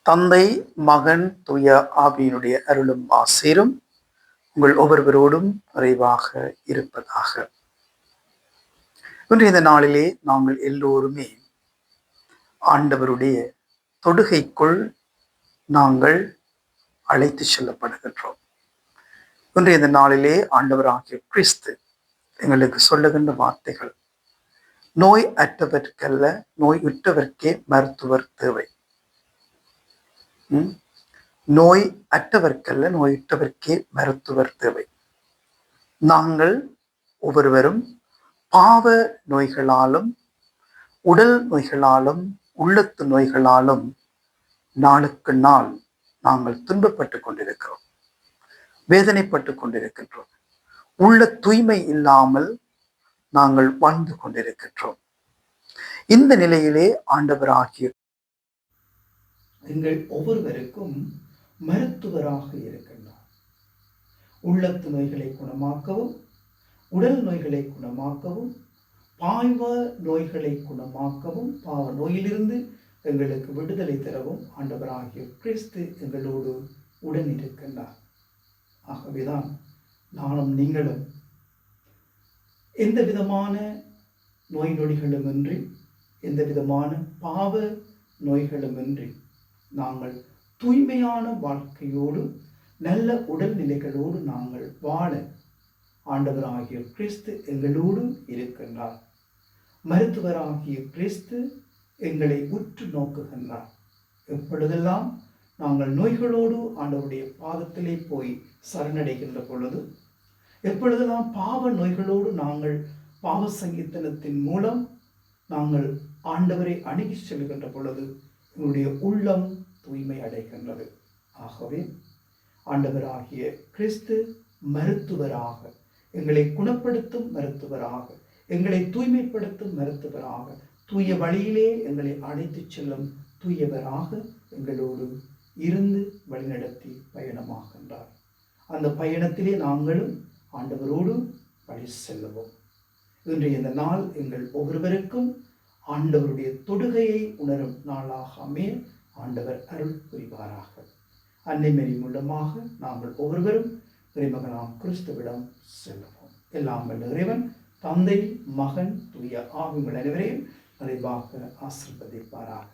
தந்தை, மகன், தூய ஆவியினுடைய அருளும் ஆசீரும் உங்கள் ஒவ்வொருவரோடும் நிறைவாக இருப்பதாக. இன்று இந்த நாளிலே நாங்கள் எல்லோருமே ஆண்டவருடைய தொடுகைக்குள் நாங்கள் அழைத்து செல்லப்படுகின்றோம். இன்று இந்த நாளிலே ஆண்டவராகிய கிறிஸ்து எங்களுக்கு சொல்லுகின்ற வார்த்தைகள், நோய் அற்றவர்க்கல்ல நோய் உற்றவர்க்கே மருத்துவர் தேவை. நோய் அற்றவர்க்கல்ல நோயுற்றவர்க்கே மருத்துவர் தேவை. நாங்கள் ஒவ்வொருவரும் பாவ நோய்களாலும் உடல் நோய்களாலும் உள்ளத்து நோய்களாலும் நாளுக்கு நாள் நாங்கள் துன்பப்பட்டு கொண்டிருக்கிறோம், வேதனைப்பட்டு கொண்டிருக்கின்றோம். உள்ள தூய்மை இல்லாமல் நாங்கள் வாழ்ந்து கொண்டிருக்கின்றோம். இந்த நிலையிலே ஆண்டவராகிய எங்கள் ஒவ்வொருவருக்கும் மருத்துவராக இருக்கின்றார். உள்ளத்து நோய்களை குணமாக்கவும், உடல் நோய்களை குணமாக்கவும், பாவ நோய்களை குணமாக்கவும், பாவ நோயிலிருந்து எங்களுக்கு விடுதலை தரவும் ஆண்டவராகிய கிறிஸ்து எங்களோடு உடன் இருக்கின்றார். ஆகவேதான் நானும் நீங்களும் எந்த விதமான நோய் நொடிகளுமின்றி, எந்த விதமான பாவ நோய்களுமின்றி நாங்கள் தூய்மையான வாழ்க்கையோடு நல்ல உடல்நிலைகளோடு நாங்கள் வாழ ஆண்டவராகிய கிறிஸ்து எங்களோடு இருக்கின்றார். மருத்துவராகிய கிறிஸ்து எங்களை உற்று நோக்குகின்றார். எப்பொழுதெல்லாம் நாங்கள் நோய்களோடு ஆண்டவருடைய பாதத்திலே போய் சரணடைகின்ற பொழுது, எப்பொழுதெல்லாம் பாவ நோய்களோடு நாங்கள் பாவ சங்கீதனத்தின் மூலம் நாங்கள் ஆண்டவரை அணுகி செல்கின்ற பொழுது எங்களுடைய உள்ளம் தூய்மை அடைகின்றது. ஆகவே ஆண்டவராகிய கிறிஸ்து மருத்துவராக, எங்களை குணப்படுத்தும் மருத்துவராக, எங்களை தூய்மைப்படுத்தும் மருத்துவராக, தூய வழியிலே எங்களை அழைத்து செல்லும் தூயவராக எங்களோடு இருந்து வழிநடத்தி பயணமாகின்றார். அந்த பயணத்திலே நாங்களும் ஆண்டவரோடு வழி செல்லுவோம். இன்றைய இந்த நாள் எங்கள் ஒவ்வொருவருக்கும் ஆண்டவருடைய தொடுகையை உணரும் நாளாக அமைய ஆண்டவர் அருள் புரிவாராக. அன்னை மேரி மூலமாக நாங்கள் ஒவ்வொருவரும் இறைமகனாம் கிறிஸ்துவிடம் செல்லுவோம். எல்லாம் வல்ல இறைவன் தந்தை, மகன், தூய ஆவிகள் அனைவரையும் நிறைவாக ஆசீர்வதிப்பாராக.